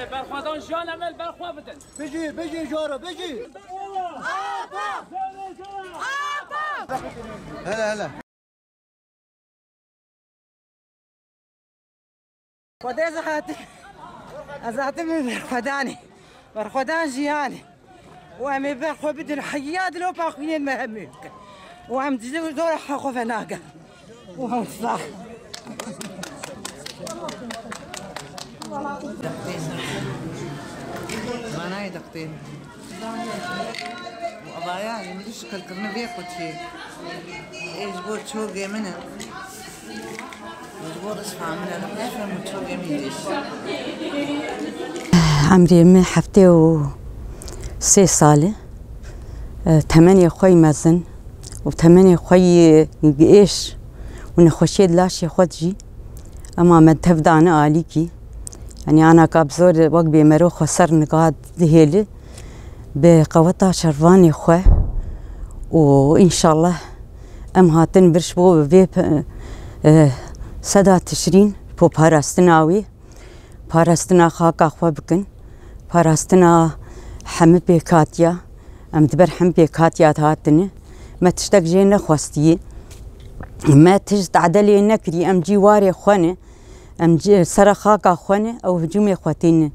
برخوادان جان عمل برخوا بدن بيجي جارة بيجي هلا خدي زهاتي من برخودان جياني وامي برخو بدن حياد لو باخوين مهمك وام تزور دور حقو فناقه وهم صح معناي دقتين وقضايا يمديش كالكرنا بيقود شيء ايش بور تشوقي منه مجبور اسمع منه انا افهم تشوقي ميديش عمري من حفتي و6 سالة 8 خوي مزن و8 خوي نقيش ونخشيد لاشي خدجي اما من تفدانا آليكي يعني أنا كابزور وقبي مروخ خسر نقاد دهيلي بقوطة شرفاني خواه وإن شاء الله أم هاتن برشبو بي سدا تشرين بو باراستناوي باراستنا خاكا خوا بكن باراستنا حمد بيكاتيا أم دبر حمد بيكاتيا هاتني ما تشتاق جينا خواستي ما تجد عدلي نكري أم جيواري خواني ام سرخاكا خوانه او هجوم خواتين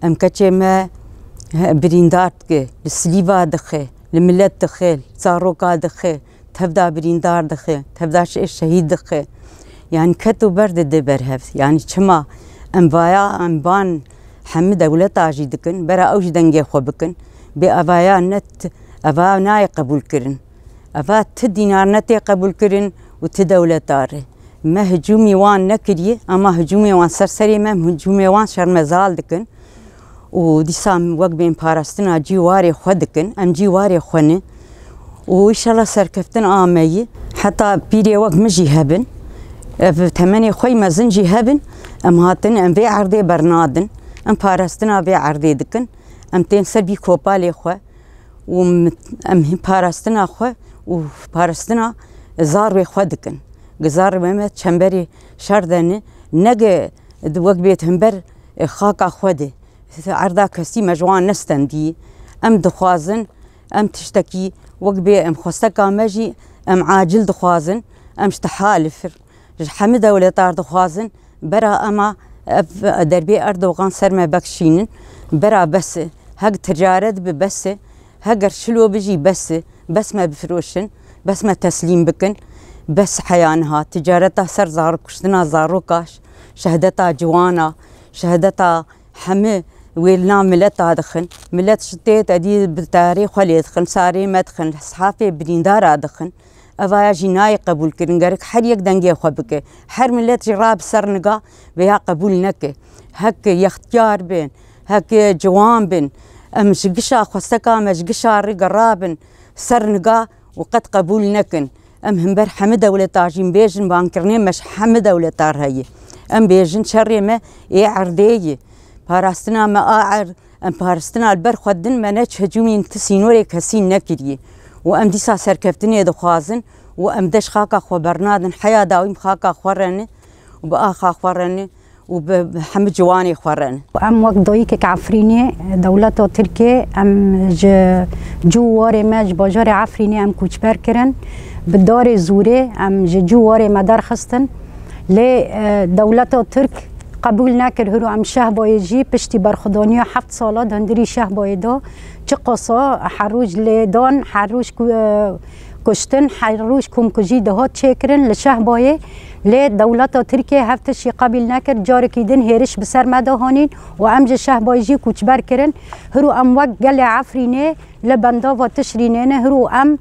ام كتشي ما بريندارت بسليفا دخه الملت دخه زاروكا دخه تبدا بريندار دخه تبدا الشهيد دخه يعني كتو برد دبرهف يعني شما ام بايا ام بان حمد دولتا جيدكن برا اوج دنگي خو بكن بأبايا نت ابا ناي قبول كرن ابا تدينار نتي قبول كرن وتدولتاره ما هجومي وان نكري اما هجومي وان سرسري ما هجومي وان شرمزال دكن ودي سام وق بين باراستنا جيواري خدكن ام جيواري خونه وان شاء الله سركفتن امي حتى بيدي وق مجي هبن 8 خوي مزن جي هبن ام هاتن ام بي عرضي برنادن ام باراستنا بي عرضي دكن ام تين سربي كوبالي خو ام باراستنا خو وباراستنا زار خدكن جزار مهمة شمبري شردني نجى دوق بيت همبر خاكا خودي عرضا كسي مجوان نستندي ام دخوازن ام تشتكي وقبي ام خستكا مجي ام عاجل دخوازن ام شتحالف حمد ولا طار دخوازن برا اما دربي اردوغان سرما بكشينن برا بس هق تجارة بس هقر شلو بجي بس ما بفروشن بس ما تسليم بكن بس حيانها تجارتها سر زار كشتنا زاروكاش شهدتها جوانا شهدتها حمي ويلنا ملتها دخن ملت شتيت ادي بتاريخ ولي دخن ساري ما دخن صحافي بريندارا دخن افايا جناي قبول كرنجرك حر يك دنجي خبك حر ملت جراب سرنقا بها قبول نك هك يختيار بين هك جوان بين امش قشا خستكا مش قشا قرابن سرنقا وقد قبول نكن ام همبر حمد ولا طاجين بيجن بانكرني مش حمد ولا طار هي ام بيجن شري ما عردي باراستنا ما اعر ام باراستنا البر خدن ما نتش هجومي تسينوري كسين نكري وام ديسا سركفتني دخوازن وام دش خاكا خو برنادن حيا داويم خاكا خورني وباخا خورني وبحمد جواني خورني ام وقت ضيك عفريني دولته تركيا ام جواري ماج باجار عفريني ام كوچبر كرن بالدار زوري ام جواري مدار خستن لدولته ترك قبول ناكر هرو ام شهباي جي پشتی برخداني 7 سالات هندري شهباي دا چه قصا حروج لدان حروج كشتن حروج كومكجي دهات چكرن لشهباي لدولته تركيا هفتشي قبل ناكر جاركي دن هيرش بسر مدهانين وامج شهباي جي كوچبر كرن هرو ام وق قل عفرينه لبندا و تشرينه هرو ام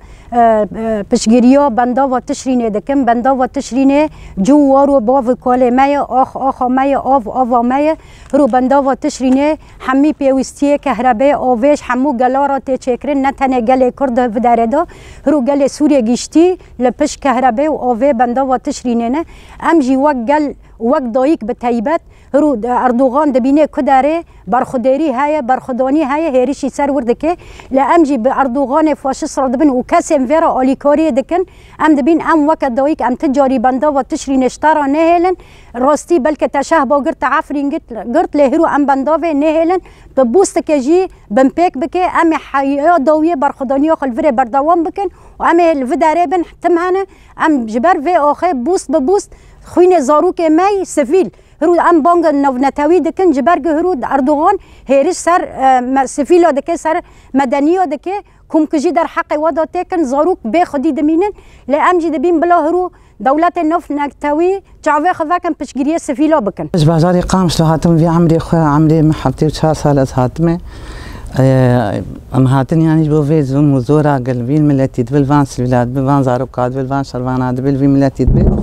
پشگیریا بندا و تشرینه دکم بندا و تشرینه جو وارو باو کاله مای آخ مای آو مای رو بندا و تشرینه حمی پیوستی کهرباء آویش حمو گلارا تچکرن نتنه گل کرد و دردا رو گل سوریه گشتی لپش کهرباء و آوی بندا و تشرینه ام جی وق گل وقت دايك بتايبت هرو اردوغان دبينه كداره برخداري هاي برخداني هاي هيريشي سر وردكه لا امجي باردوغان فاشيست دبن وكاسم فيرا اوليكوري دكن ام دبين ام وقت دايك ام تجاري بندا وتشري نشترا نهلن راستي بلكه تشهبه قرت عفرين قرت لهرو ام بنداوي نهلن ببوستك جي بمبيك بكي ام حياه دويه برخداني خل فري بردوام بكن وام الفداري بن تمهنا ام جبر في اخي بوست ببوست خوين زاروك ماي سفيل هرود ام بانگ نوونتاوی دکن جبرگ هرود اردوغان هیرش سر سفیلا دکه سر مدنیو دکه کم کجی در حق ودا تکن زاروک به خودی دمینن لام جی دبین بلا هرو دولت نوونتاوی چاوی خواکن پشگیری سفیلا بکن. بازاری قامش لهاتم في عمري خويا عمري محبتي وشهر سال هاتمه ام هاتن يعني جو في زون وزورا قلبين ملتي دبل فانس البلاد بفان زاروكات بفان شرفانات دبل في ملتي دبل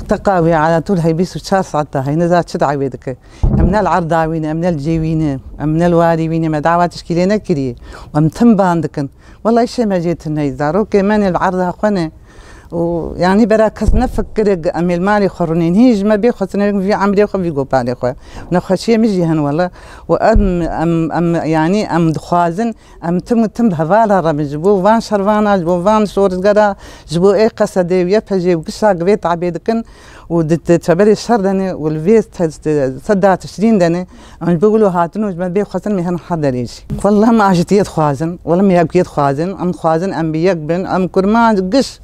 تقاوي على طول هي بيسو شهر ساعتها هي نزات شد عبيدك من العرضاوين من الجيوين من الواريوين ما دعوات تشكيلنا كري ومتم باندكن والله شيء ما جيت هنا زاروك من العرض اخونا ويعني براكز نفكر امي المالي خرونين هيج ما بيخسن في عمري خو في قبالي خو نخشي مجي هن والله وام ام يعني ام دخازن ام تم بهوالا رب جبو فان شرفانا جبو فان شورز قرا جبو اي قصدي ويبجي وقشا قبيت عبيدكن ودت تبري الشردني والفيست صدات 20 دني ام بيقولوا هاتنو ما بيخسن مهن حضريش والله ما اجت يد خازن ولا ما يد خازن ام خازن ام بيقبن ام كرمان قش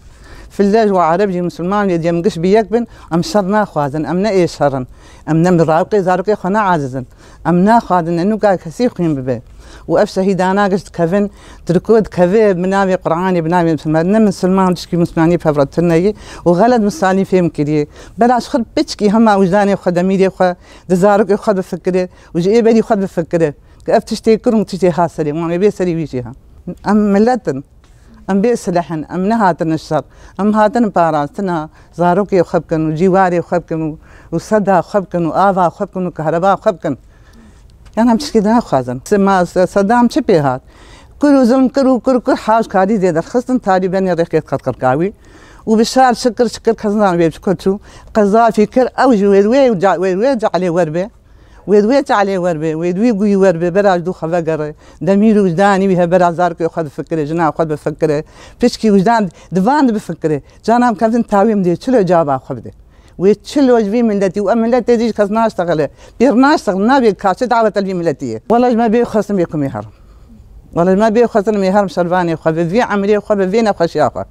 في الليل وعربي مسلمان يديم قش بيكبن ام شرنا خوازن ام ايه شرن ام نمراقي زارقي خنا عاززن ام نا خادن انو قال كثير قيم ببي وافشه هيدانا قشت كفن تركود كفي بنامي قراني بنامي مسلمان مسلمان تشكي مسلماني فبرتني وغلد مسالي فيهم كدي بلاش خد بتشكي هم وجداني خدميدي خو دزارقي خد بفكره وجي بدي خد بفكره افتشتي كرم تشتي خاصري ما بيسري بيشيها ام ملتن ام بئس لحن ام نهاتن الشر ام هاتن باراستنا زاروكي وخبكن وجيواري وخبكن وصدا وخبكن وآفا وخبكن وكهرباء وخبكن يعني هم تشكيدنا خازن ما صدام شبي هات كل زلم كل حاج كاري زي خصن تقريبا ريقيت قد قرقاوي وبالشعر شكر خزنان بيبشكوتو قذافي كر او جوي وجع عليه وربه ويدويت عليه وربه ويدوي قوي وربه براج دو خفقر دمير وجداني بها براج زارك ياخذ بفكره جنا ياخذ بفكره فيشكي وجدان دفان بفكره جانا كابتن تاويم دي شلو جابا خبده ويتشلو وجبي ملتي وملتي دي كسنا اشتغل بيرنا اشتغلنا بكاسه دعوه البي ملتيه والله ما بيخصم بكم يهرم والله ما بيخصم يهرم شرباني خذ في عمري وخذ فينا خشياقه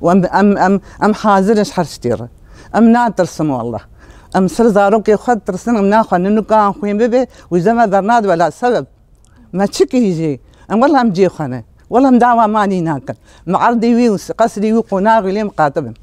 وام ام ام حاضر شحر شتيره ام ناترسم والله ام سر زاروك ياخذ ترسن ام ناخذ انه كان خوين بيبي وزما برناد ولا سبب ما تشكي يجي ام والله ام جي خانه والله ام دعوه ماني ناكل معرضي وي قصري وقناغي لي مقاطب